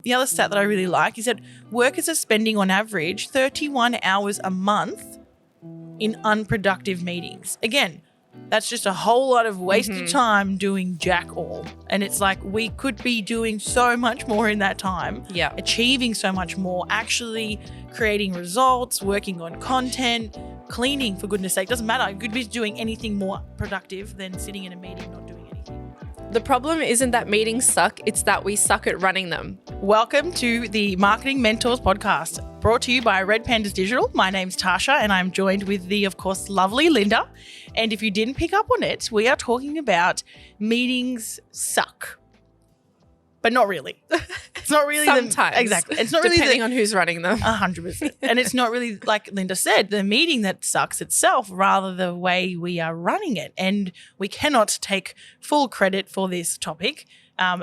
The other stat that I really like is that workers are spending on average 31 hours a month in unproductive meetings. Again, that's just a whole lot of wasted time doing jack all. And it's like we could be doing so much more in that time, achieving so much more, actually creating results, working on content, cleaning, for goodness sake. Doesn't matter. You could be doing anything more productive than sitting in a meeting not doing anything. The problem isn't that meetings suck, it's that we suck at running them. Welcome to the Marketing Mentors podcast, brought to you by RedPandas Digital. My name's Tasha and I'm joined with the, of course, lovely Linda. And if you didn't pick up on it, we are talking about meetings suck. But not really. It's not really sometimes. Exactly. It's not really depending on who's running them. 100%. And it's not really, like Linda said, the meeting that sucks itself, rather the way we are running it. And we cannot take full credit for this topic.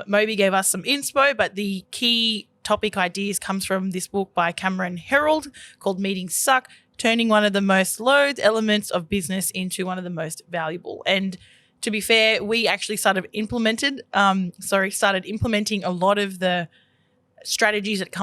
Moby gave us some inspo, but the key topic ideas comes from this book by Cameron Herold called Meetings Suck, turning one of the most loathed elements of business into one of the most valuable. And to be fair, we actually started implementing a lot of the strategies that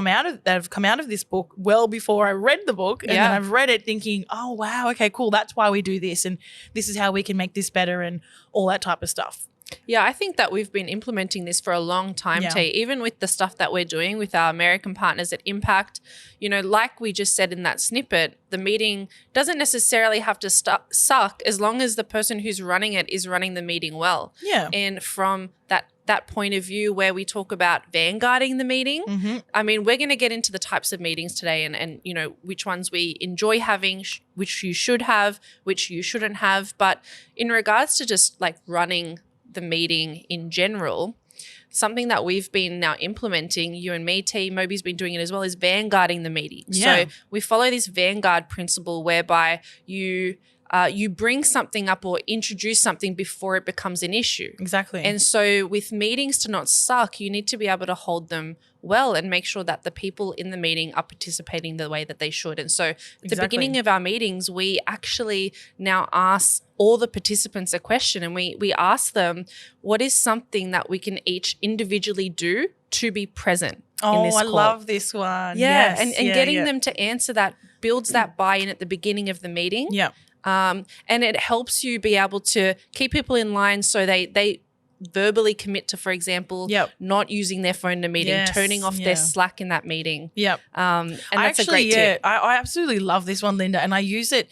have come out of this book well before I read the book. And then I've read it thinking, oh, wow, okay, cool. That's why we do this. And this is how we can make this better and all that type of stuff. Yeah, I think that we've been implementing this for a long time, Tay, even with the stuff that we're doing with our American partners at Impact. You know, like we just said in that snippet, the meeting doesn't necessarily have to suck as long as the person who's running it is running the meeting well. Yeah. And from that point of view where we talk about vanguarding the meeting, I mean, we're going to get into the types of meetings today and you know, which ones we enjoy having, which you should have, which you shouldn't have. But in regards to just like running the meeting in general, something that we've been now implementing, you and me, T, Moby's been doing it as well, is vanguarding the meeting. Yeah. So we follow this vanguard principle whereby you bring something up or introduce something before it becomes an issue. Exactly. And so with meetings to not suck, you need to be able to hold them well and make sure that the people in the meeting are participating the way that they should. And so at the beginning of our meetings, we actually now ask all the participants a question, and we ask them, what is something that we can each individually do to be present in this call? I love this one. Yeah, Yes. and getting them to answer that builds that buy-in at the beginning of the meeting. Yeah. And it helps you be able to keep people in line so they verbally commit to, for example, not using their phone in a meeting, turning off their Slack in that meeting. Yep. And that's a great tip. I absolutely love this one, Linda, and I use it.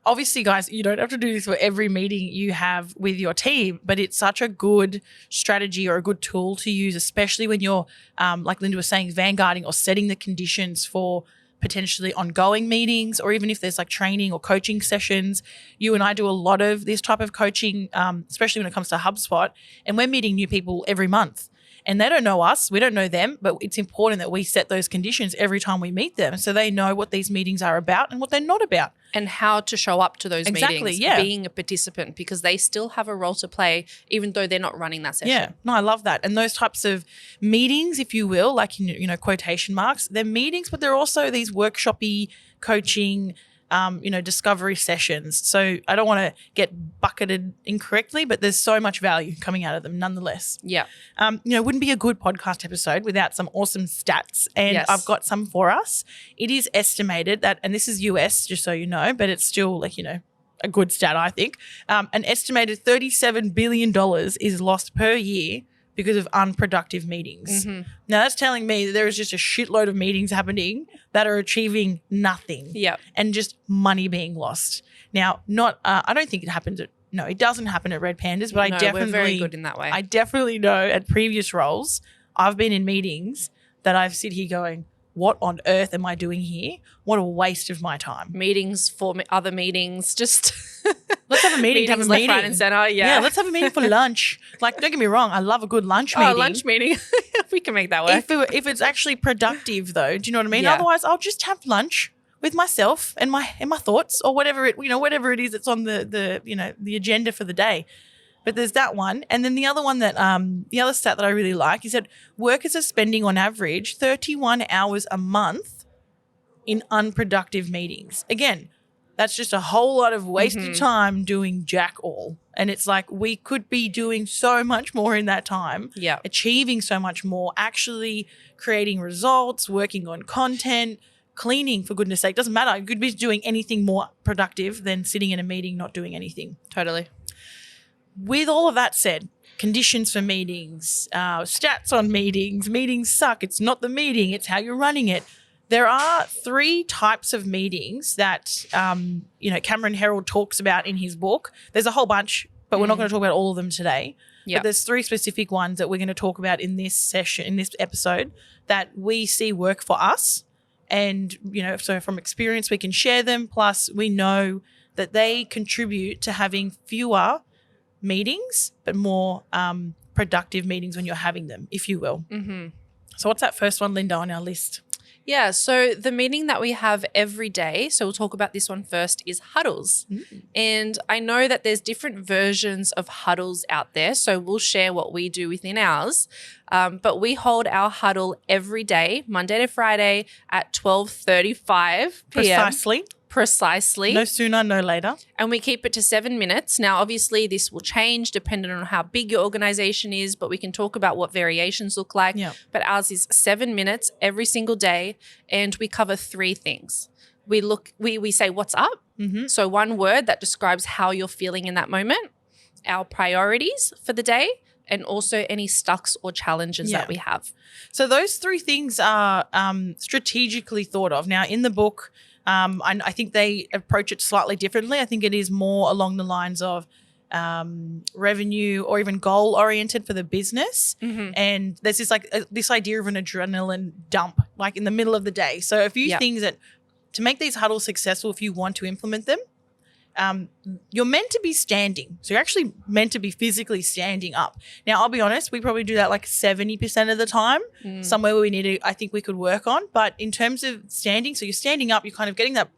Obviously, guys, you don't have to do this for every meeting you have with your team, but it's such a good strategy or a good tool to use, especially when you're, like Linda was saying, vanguarding or setting the conditions for potentially ongoing meetings, or even if there's like training or coaching sessions. You and I do a lot of this type of coaching, especially when it comes to HubSpot, and we're meeting new people every month. And they don't know us, we don't know them, but it's important that we set those conditions every time we meet them so they know what these meetings are about and what they're not about. And how to show up to those meetings, yeah. being a participant, because they still have a role to play even though they're not running that session. Yeah, no, I love that. And those types of meetings, if you will, like, you know, quotation marks, they're meetings, but they're also these workshop-y coaching discovery sessions. So I don't want to get bucketed incorrectly, but there's so much value coming out of them nonetheless. Yeah. Wouldn't be a good podcast episode without some awesome stats. And I've got some for us. It is estimated that, and this is US, just so you know, but it's still like, you know, a good stat, I think. An estimated $37 billion is lost per year because of unproductive meetings. Now that's telling me that there is just a shitload of meetings happening that are achieving nothing and just money being lost. Now, I don't think it happens it doesn't happen at RedPandas, but we're very good in that way. I definitely know at previous roles, I've been in meetings that I've sit here going, what on earth am I doing here? What a waste of my time. Meetings for other meetings, just let's have a meeting. Meetings left, right, and center. Yeah, let's have a meeting for lunch. Like, don't get me wrong, I love a good lunch meeting. Lunch meeting. We can make that work. If it's actually productive, though, do you know what I mean? Yeah. Otherwise, I'll just have lunch with myself and my thoughts, or whatever it is that's on the agenda for the day. But there's that one. And then the other one that the other stat that I really like is that workers are spending on average 31 hours a month in unproductive meetings. Again, that's just a whole lot of wasted time doing jack all. And it's like we could be doing so much more in that time, achieving so much more, actually creating results, working on content, cleaning, for goodness sake. Doesn't matter. You could be doing anything more productive than sitting in a meeting not doing anything. Totally. With all of that said, conditions for meetings, stats on meetings suck. It's not the meeting, it's how you're running it. There are 3 types of meetings that, Cameron Herold talks about in his book. There's a whole bunch, but we're not going to talk about all of them today. Yep. But there's 3 specific ones that we're going to talk about in this session, in this episode, that we see work for us. And, so from experience, we can share them. Plus, we know that they contribute to having fewer meetings, but more productive meetings when you're having them, if you will. Mm-hmm. So what's that first one, Linda, on our list? Yeah, so the meeting that we have every day, so we'll talk about this one first, is huddles. And I know that there's different versions of huddles out there, so we'll share what we do within ours. But we hold our huddle every day, Monday to Friday at 12:35 p.m. Precisely. No sooner, no later. And we keep it to 7 minutes. Now, obviously, this will change depending on how big your organization is, but we can talk about what variations look like. Yeah. But ours is 7 minutes every single day, and we cover 3 things. We say, what's up? Mm-hmm. So 1 word that describes how you're feeling in that moment, our priorities for the day, and also any stucks or challenges that we have. So those 3 things are strategically thought of. Now, in the book, I think they approach it slightly differently. I think it is more along the lines of revenue or even goal oriented for the business. Mm-hmm. And there's this idea of an adrenaline dump, like in the middle of the day. So a few things that to make these huddles successful, if you want to implement them, you're meant to be standing. So you're actually meant to be physically standing up. Now, I'll be honest, we probably do that like 70% of the time, somewhere where I think we could work on. But in terms of standing, so you're standing up, you're kind of getting that,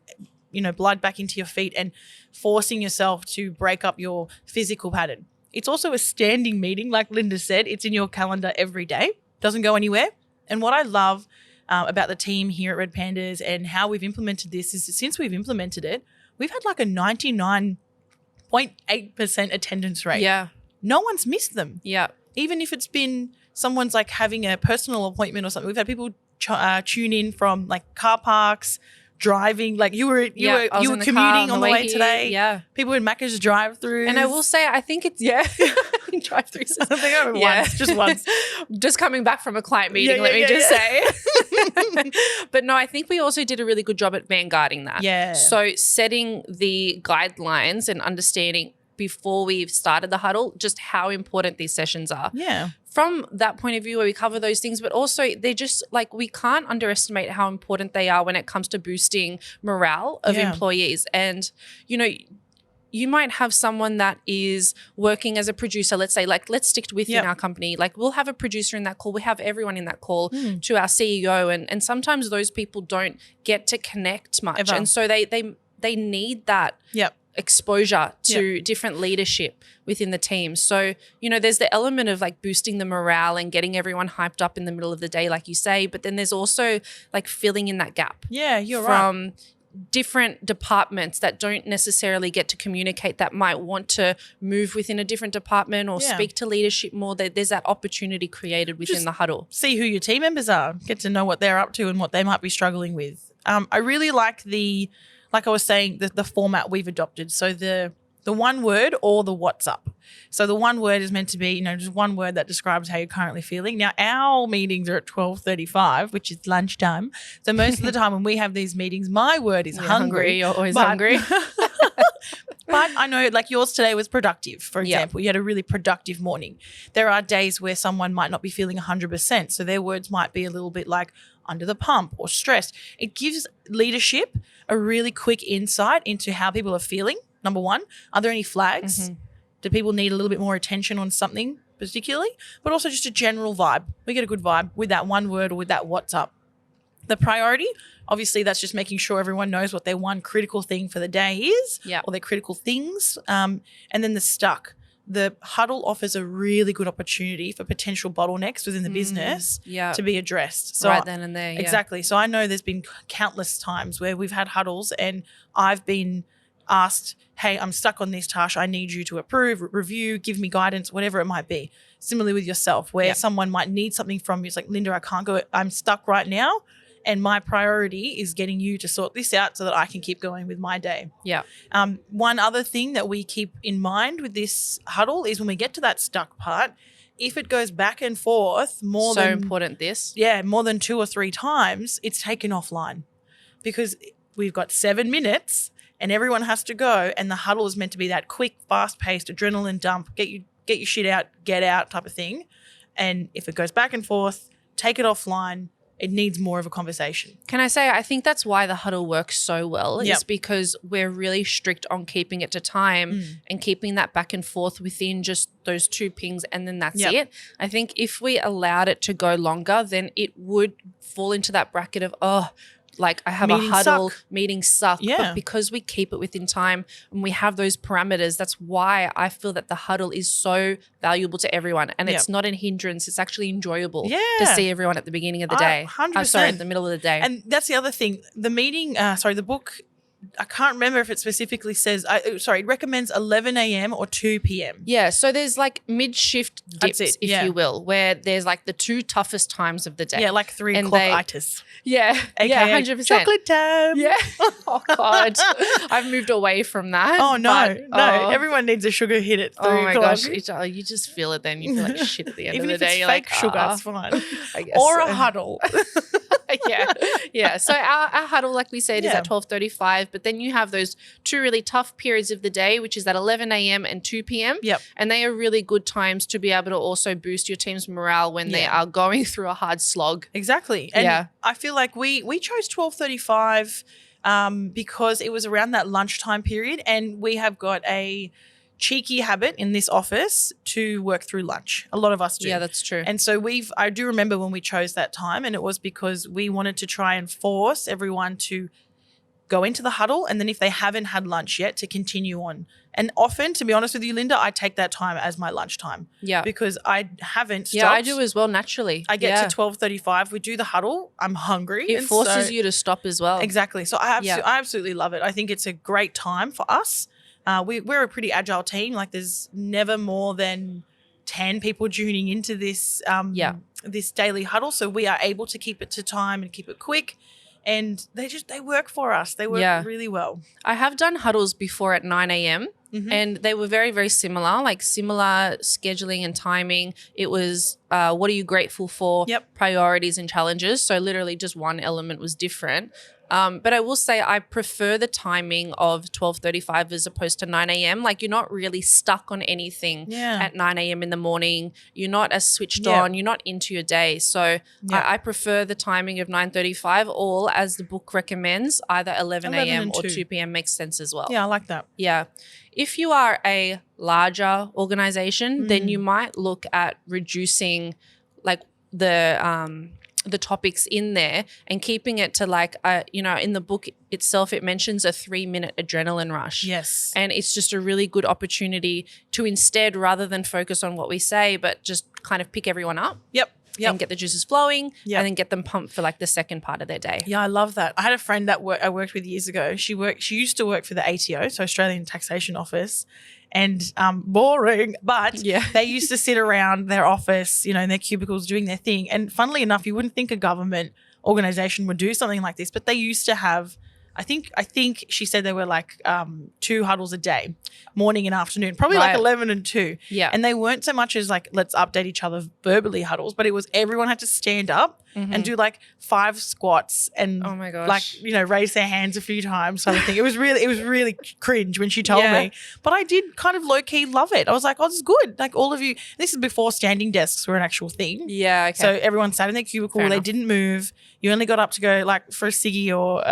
blood back into your feet and forcing yourself to break up your physical pattern. It's also a standing meeting, like Linda said. It's in your calendar every day. Doesn't go anywhere. And what I love about the team here at RedPandas and how we've implemented this is that since we've implemented it, we've had like a 99.8% attendance rate. Yeah. No one's missed them. Yeah. Even if it's been someone's like having a personal appointment or something. We've had people tune in from like car parks, driving. Like you were commuting on the way today. Yeah. People in Macca's drive-throughs. And I will say, I think it's, drive-throughs. I don't think I went once, just once. Just coming back from a client meeting, let me just say. But no, I think we also did a really good job at vanguarding that. Yeah. So setting the guidelines and understanding before we've started the huddle just how important these sessions are. Yeah. From that point of view where we cover those things, but also they're just like we can't underestimate how important they are when it comes to boosting morale of employees. And, you might have someone that is working as a producer, let's say, like, let's stick within our company. Like, we'll have a producer in that call. We have everyone in that call to our CEO. And sometimes those people don't get to connect much. Ever. And so they need that exposure to different leadership within the team. So, there's the element of like boosting the morale and getting everyone hyped up in the middle of the day, like you say, but then there's also like filling in that gap. Yeah, you're from right. different departments that don't necessarily get to communicate, that might want to move within a different department or speak to leadership more. There's that opportunity created within the huddle. See who your team members are, get to know what they're up to and what they might be struggling with. I really like like I was saying, the format we've adopted. So the 1 word or the what's up. So the 1 word is meant to be, just 1 word that describes how you're currently feeling. Now, our meetings are at 12:35, which is lunchtime. So most of the time when we have these meetings, my word is hungry. You're always hungry. But I know like yours today was productive, for example. You had a really productive morning. There are days where someone might not be feeling 100%. So their words might be a little bit like under the pump or stressed. It gives leadership a really quick insight into how people are feeling. Number 1, are there any flags? Mm-hmm. Do people need a little bit more attention on something particularly? But also just a general vibe. We get a good vibe with that 1 word or with that what's up. The priority, obviously that's just making sure everyone knows what their 1 critical thing for the day is or their critical things. And then the stuck. The huddle offers a really good opportunity for potential bottlenecks within the business to be addressed. So right then and there. Yeah. Exactly. So I know there's been countless times where we've had huddles and I've been asked, hey, I'm stuck on this, Tasha. I need you to approve, review, give me guidance, whatever it might be. similarly with yourself, where someone might need something from you. It's like, Linda, I can't go. I'm stuck right now. And my priority is getting you to sort this out so that I can keep going with my day. Yeah. One other thing that we keep in mind with this huddle is when we get to that stuck part, if it goes back and forth more so than important this. Yeah, more than 2 or 3 times, it's taken offline because we've got 7 minutes and everyone has to go, and the huddle is meant to be that quick, fast-paced adrenaline dump, get your shit out, get out type of thing. And if it goes back and forth, take it offline. It needs more of a conversation. Can I say, I think that's why the huddle works so well Yep. is because we're really strict on keeping it to time and keeping that back and forth within just those 2 pings, and then that's Yep. it. I think if we allowed it to go longer, then it would fall into that bracket of, like I have Meetings a huddle, suck. meetings suck. Yeah. But because we keep it within time and we have those parameters, that's why I feel that the huddle is so valuable to everyone. And it's not a hindrance. It's actually enjoyable to see everyone at the beginning of the day. 100%. At the middle of the day. And that's the other thing. The meeting, the book, I can't remember if it specifically says, it recommends 11 a.m. or 2 p.m. Yeah, so there's like mid-shift That's dips, it, if you will, where there's like the 2 toughest times of the day. Yeah, like 3 And o'clock they- itis. Yeah, AKA 100%. chocolate time. Yeah. Oh, God. I've moved away from that. Oh, no. but, Everyone needs a sugar hit at 3 Oh, my o'clock. gosh. You just feel it then. You feel like shit at the end Even of the if day. it's You're fake like, sugar, it's fine. I guess Or so. a huddle. Yeah. So our huddle, like we said, is Yeah. at 12:35. But then you have those 2 really tough periods of the day, which is at 11 a.m. and 2 p.m. Yep. And they are really good times to be able to also boost your team's morale when they are going through a hard slog. Exactly. And Yeah. I feel like we chose 12:35 because it was around that lunchtime period, and we have got a cheeky habit in this office to work through lunch. A lot of us do. Yeah, that's true. And so I do remember when we chose that time, and it was because we wanted to try and force everyone to go into the huddle, and then if they haven't had lunch yet, to continue on. And often, to be honest with you, Linda, I take that time as my lunchtime. Yeah. Because I haven't stopped. Yeah, I do as well, naturally. I get to 12:35. We do the huddle. I'm hungry. It and forces so- you to stop as well. Exactly. So I absolutely love it. I think it's a great time for us. We're a pretty agile team. Like, there's never more than 10 people tuning into this this daily huddle. So we are able to keep it to time and keep it quick. And they work for us. They work really well. I have done huddles before at 9 a.m. and they were very, very similar, like similar scheduling and timing. It was what are you grateful for, priorities and challenges. So literally just one element was different. But I will say I prefer the timing of 12:35 as opposed to 9 a.m. Like, you're not really stuck on anything at 9 a.m. in the morning. You're not as switched on. You're not into your day. So I prefer the timing of 9:35, or as the book recommends, either 11 a.m. or 2 p.m. makes sense as well. Yeah, I like that. Yeah. If you are a larger organization, then you might look at reducing like the topics in there and keeping it to like, in the book itself, it mentions a 3-minute adrenaline rush. Yes. And it's just a really good opportunity to instead, rather than focus on what we say, but just kind of pick everyone up. Yep. And get the juices flowing and then get them pumped for like the second part of their day. Yeah, I love that. I had a friend that I worked with years ago. She used to work for the ATO, so Australian Taxation Office, and boring, but they used to sit around their office, in their cubicles doing their thing. And funnily enough, you wouldn't think a government organization would do something like this, but they used to have, I think she said there were like 2 huddles a day, morning and afternoon, probably like 11 and 2. Yeah. And they weren't so much as like, let's update each other verbally huddles, but it was everyone had to stand up and do like 5 squats and oh my gosh, like, raise their hands a few times sort of thing. It was really cringe when she told me, but I did kind of low key love it. I was like, oh, this is good. Like, all of you, this is before standing desks were an actual thing. Yeah. Okay. So everyone sat in their cubicle. They didn't move. You only got up to go like for a ciggy or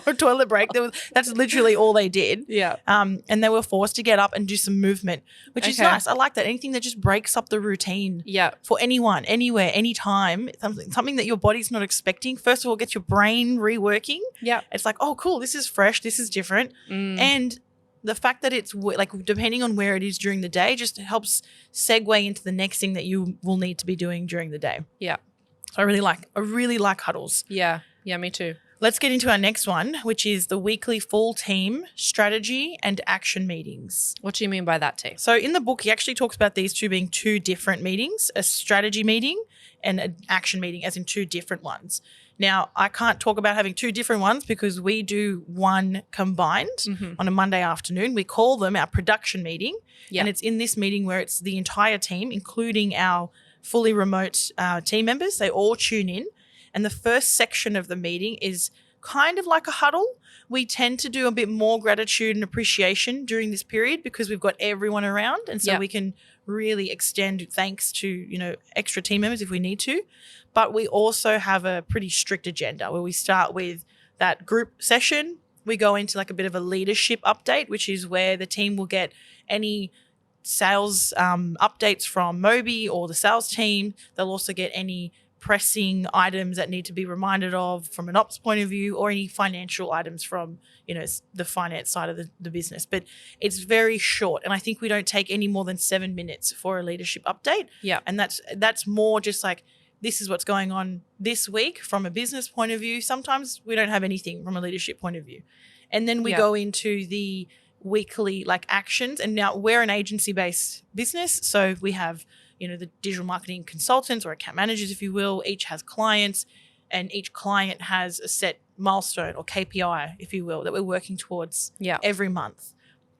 a toilet break. That's literally all they did. Yeah. And they were forced to get up and do some movement, which is nice. I like that. Anything that just breaks up the routine. Yeah. For anyone, anywhere, anytime, something that your body's not expecting. First of all, gets your brain reworking. Yeah. It's like, oh, cool. This is fresh. This is different. And the fact that it's like, depending on where it is during the day, just helps segue into the next thing that you will need to be doing during the day. Yeah. So I really like huddles. Yeah. Yeah, me too. Let's get into our next one, which is the weekly full team strategy and action meetings. What do you mean by that, T? So in the book, he actually talks about these two being two different meetings, a strategy meeting and an action meeting, as in two different ones. Now, I can't talk about having two different ones because we do one combined on a Monday afternoon. We call them our production meeting. Yep. And it's in this meeting where it's the entire team, including our fully remote team members. They all tune in. And the first section of the meeting is kind of like a huddle. We tend to do a bit more gratitude and appreciation during this period because we've got everyone around. And so we can really extend thanks to, extra team members if we need to. But we also have a pretty strict agenda where we start with that group session. We go into like a bit of a leadership update, which is where the team will get any sales updates from Moby or the sales team. They'll also get any pressing items that need to be reminded of from an ops point of view, or any financial items from, the finance side of the business. But it's very short. And I think we don't take any more than 7 minutes for a leadership update. Yeah. And that's more just like, this is what's going on this week from a business point of view. Sometimes we don't have anything from a leadership point of view. And then we go into the weekly actions. And now we're an agency-based business. So we have the digital marketing consultants or account managers, if you will, each has clients, and each client has a set milestone or KPI, if you will, that we're working towards every month.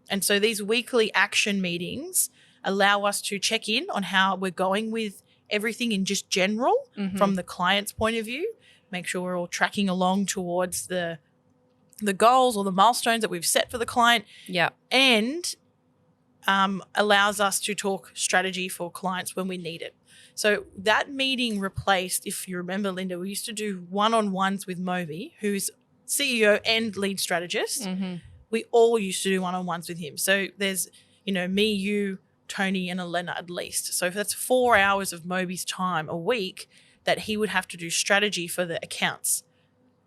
And so these weekly action meetings allow us to check in on how we're going with everything in just general from the client's point of view, make sure we're all tracking along towards the goals or the milestones that we've set for the client. Yeah. And allows us to talk strategy for clients when we need it. So that meeting replaced, if you remember, Linda, we used to do one-on-ones with Moby, who's CEO and lead strategist. We all used to do one-on-ones with him. So there's, me, you, Tony, and Elena at least. So that's 4 hours of Moby's time a week that he would have to do strategy for the accounts.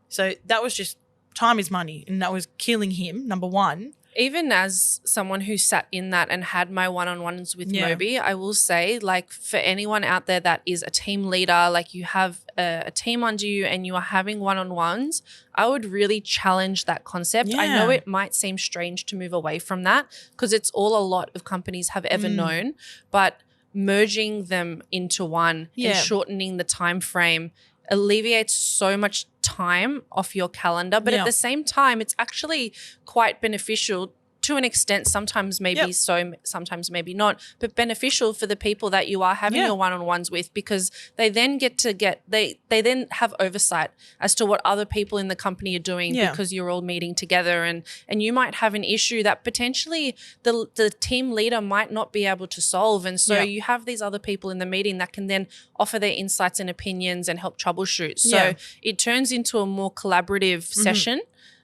So that was just, time is money, and that was killing him, number one. Even as someone who sat in that and had my one-on-ones with Moby, I will say, for anyone out there that is a team leader, you have a team under you and you are having one-on-ones, I would really challenge that concept. I know it might seem strange to move away from that because it's all a lot of companies have ever known, but merging them into one and shortening the time frame alleviates so much time off your calendar, but at the same time, it's actually quite beneficial to an extent, sometimes maybe so, sometimes maybe not, but beneficial for the people that you are having your one-on-ones with, because they then they then have oversight as to what other people in the company are doing because you're all meeting together, and you might have an issue that potentially the team leader might not be able to solve, and so you have these other people in the meeting that can then offer their insights and opinions and help troubleshoot. So it turns into a more collaborative session.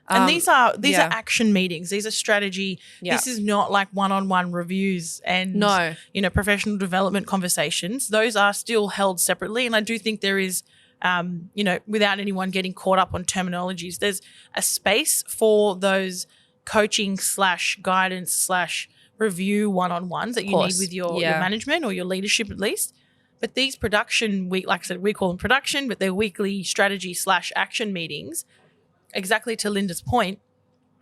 And these are action meetings. These are strategy. Yeah. This is not like one-on-one reviews and professional development conversations. Those are still held separately. And I do think there is, without anyone getting caught up on terminologies, there's a space for those coaching / guidance / review one-on-ones that you need with your management or your leadership at least. But these production week, like I said, we call them production, but they're weekly strategy / action meetings. Exactly to Linda's point,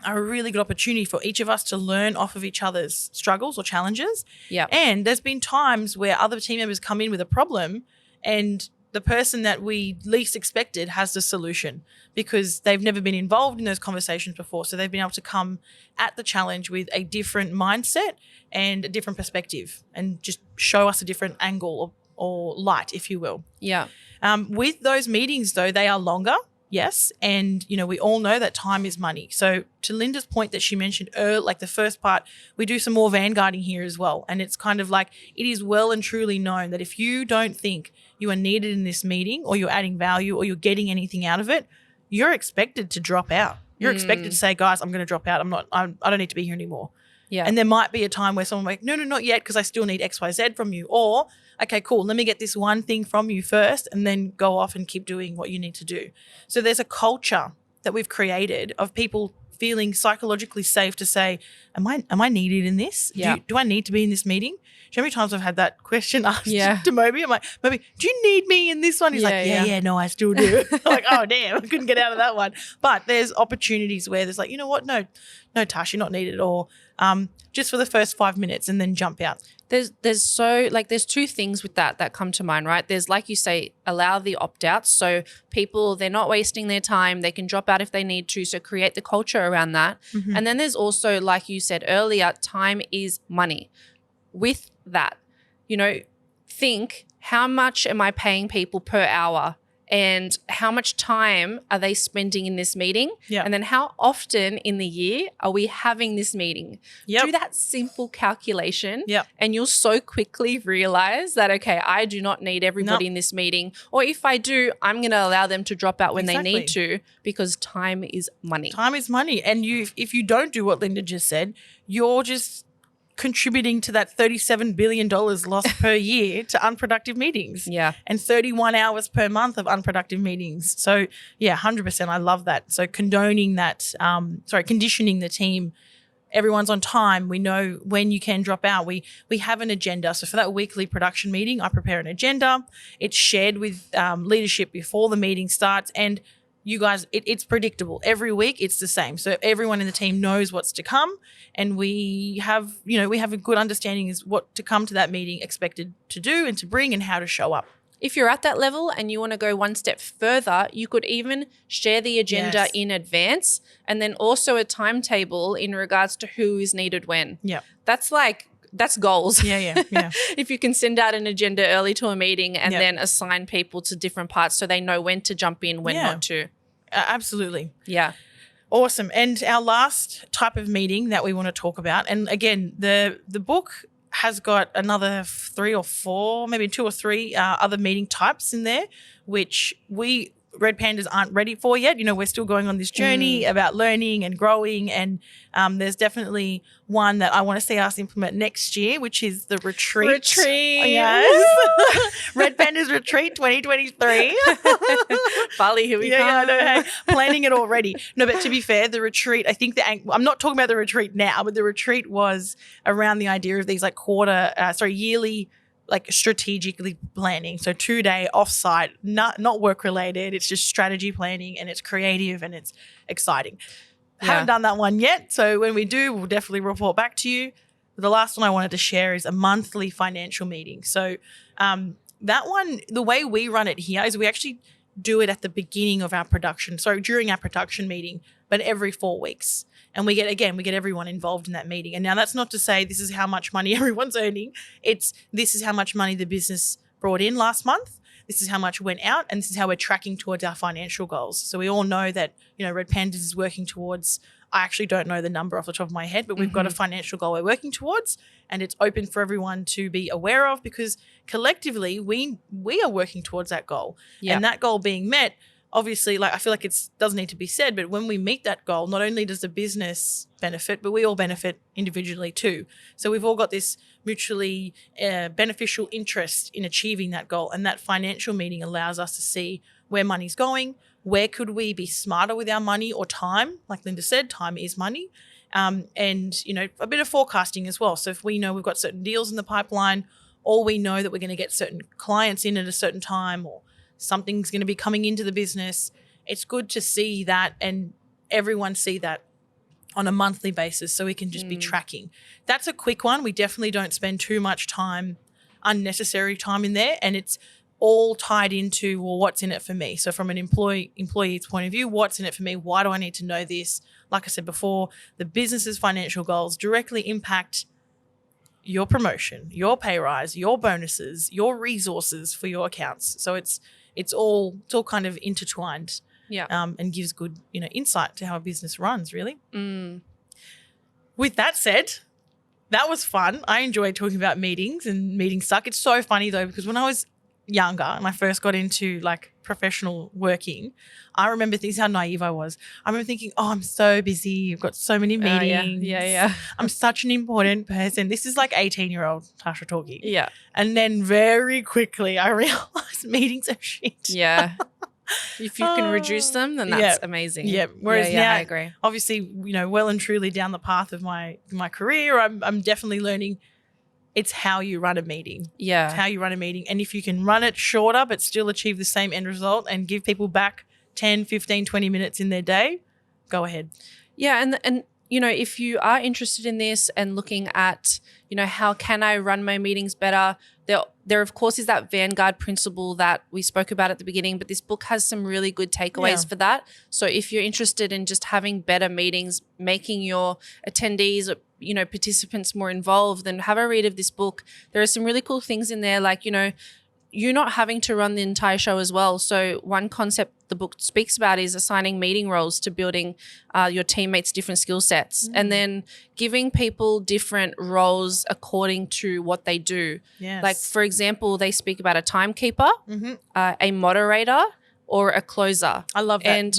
are a really good opportunity for each of us to learn off of each other's struggles or challenges. Yeah. And there's been times where other team members come in with a problem and the person that we least expected has the solution because they've never been involved in those conversations before. So they've been able to come at the challenge with a different mindset and a different perspective and just show us a different angle or light, if you will. Yeah. With those meetings, though, they are longer. Yes. And, we all know that time is money. So to Linda's point that she mentioned earlier, like the first part, we do some more vanguarding here as well. And it's kind of like it is well and truly known that if you don't think you are needed in this meeting or you're adding value or you're getting anything out of it, you're expected to drop out. You're expected to say, guys, I'm going to drop out. I don't need to be here anymore. Yeah. And there might be a time where someone like, no, not yet, because I still need X, Y, Z from you. Or, okay, cool, let me get this one thing from you first and then go off and keep doing what you need to do. So there's a culture that we've created of people feeling psychologically safe to say, am I needed in this? Yeah. Do I need to be in this meeting? Do you know how many times I've had that question asked Yeah. to Moby? I'm like, Moby, do you need me in this one? He's like, yeah, no, I still do. I'm like, oh, damn, I couldn't get out of that one. But there's opportunities where there's like, you know what? No, Tash, you're not needed. Or just for the first 5 minutes and then jump out. There's two things with that come to mind, right? There's, like you say, allow the opt-outs. So people, they're not wasting their time. They can drop out if they need to. So create the culture around that. Mm-hmm. And then there's also, like you said earlier, time is money. With that, think, how much am I paying people per hour? And how much time are they spending in this meeting? Yeah. And then how often in the year are we having this meeting? Yep. Do that simple calculation. Yep. And you'll so quickly realize that, okay, I do not need everybody in this meeting. Or if I do, I'm going to allow them to drop out when they need to, because time is money. Time is money. And if you don't do what Linda just said, you're just contributing to that $37 billion lost per year to unproductive meetings. Yeah. And 31 hours per month of unproductive meetings. So, yeah, 100%. I love that. So conditioning the team. Everyone's on time. We know when you can drop out. We have an agenda. So for that weekly production meeting, I prepare an agenda. It's shared with leadership before the meeting starts. And you guys, it's predictable. Every week it's the same. So everyone in the team knows what's to come, and we have a good understanding is what to come to that meeting expected to do and to bring and how to show up. If you're at that level and you want to go one step further, you could even share the agenda in advance, and then also a timetable in regards to who is needed when. Yeah. That's goals. Yeah. If you can send out an agenda early to a meeting and then assign people to different parts so they know when to jump in, when not to. Absolutely. Yeah. Awesome. And our last type of meeting that we want to talk about, and again, the book has got another 3 or 4, maybe 2 or 3 other meeting types in there, which we Red Pandas aren't ready for yet. We're still going on this journey about learning and growing, and there's definitely one that I want to see us implement next year, which is the retreat. Yes. Red Pandas Retreat 2023. Bali, here we come. Yeah, I know. Hey, planning it already. No, but to be fair, the retreat, I think I'm not talking about the retreat now, but the retreat was around the idea of these yearly strategically planning. So 2-day offsite, not work related. It's just strategy planning, and it's creative and it's exciting. Haven't done that one yet. So when we do, we'll definitely report back to you. The last one I wanted to share is a monthly financial meeting. So that one, the way we run it here is we actually do it at the beginning of our production. So during our production meeting, but every 4 weeks. And we get everyone involved in that meeting. And now that's not to say this is how much money everyone's earning. This is how much money the business brought in last month. This is how much went out, and this is how we're tracking towards our financial goals. So we all know that, Red Pandas is working towards, I actually don't know the number off the top of my head, but we've got a financial goal we're working towards, and it's open for everyone to be aware of, because collectively we are working towards that goal. Yeah. And that goal being met, obviously, I feel like it doesn't need to be said, but when we meet that goal, not only does the business benefit, but we all benefit individually too. So we've all got this mutually beneficial interest in achieving that goal. And that financial meeting allows us to see where money's going, where could we be smarter with our money or time. Like Linda said, time is money. And, a bit of forecasting as well. So if we know we've got certain deals in the pipeline, or we know that we're going to get certain clients in at a certain time, or something's going to be coming into the business, it's good to see that and everyone see that on a monthly basis, so we can just be tracking. That's a quick one. We definitely don't spend too much time, unnecessary time in there, and it's all tied into, well, what's in it for me? So from an employee's point of view, what's in it for me? Why do I need to know this? Like I said before, the business's financial goals directly impact your promotion, your pay rise, your bonuses, your resources for your accounts. So it's all kind of intertwined. Yeah. And gives good, insight to how a business runs, really. With that said, that was fun. I enjoyed talking about meetings, and meetings suck. It's so funny though, because when I was younger and I first got into professional working, I remember thinking how naive I was. I remember thinking, I'm so busy. I've got so many meetings. Yeah. I'm such an important person. This is 18-year-old Tasha talking. Yeah. And then very quickly I realized meetings are shit. Yeah. If you can reduce them, then that's amazing. Yeah. Whereas now, I agree. obviously, well and truly down the path of my career, I'm definitely learning it's how you run a meeting. Yeah. It's how you run a meeting. And if you can run it shorter but still achieve the same end result and give people back 10, 15, 20 minutes in their day, go ahead. Yeah. And if you are interested in this and looking at, how can I run my meetings better, there of course is that Vanguard principle that we spoke about at the beginning, but this book has some really good takeaways for that. So if you're interested in just having better meetings, making your attendees, participants more involved, then have a read of this book. There are some really cool things in there, like, you're not having to run the entire show as well. So one concept the book speaks about is assigning meeting roles to building your teammates' different skill sets, and then giving people different roles according to what they do. Yes. Like, for example, they speak about a timekeeper, a moderator, or a closer. I love that. And,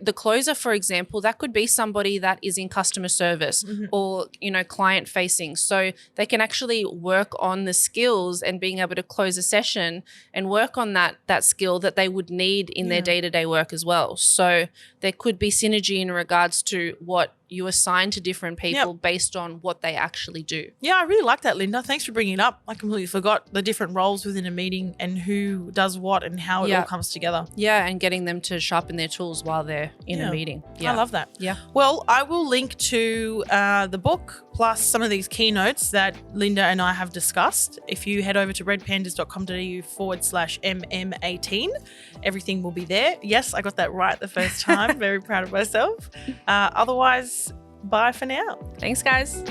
the closer, for example, that could be somebody that is in customer service or, client facing. So they can actually work on the skills and being able to close a session and work on that skill that they would need in their day-to-day work as well. So there could be synergy in regards to what you assign to different people based on what they actually do. Yeah, I really like that, Linda. Thanks for bringing it up. I completely forgot the different roles within a meeting and who does what and how it all comes together. Yeah, and getting them to sharpen their tools while they're in a meeting. Yeah. I love that. Yeah. Well, I will link to the book plus some of these keynotes that Linda and I have discussed. If you head over to redpandas.com.au/MM18, everything will be there. Yes, I got that right the first time. Very proud of myself. Otherwise, bye for now. Thanks, guys.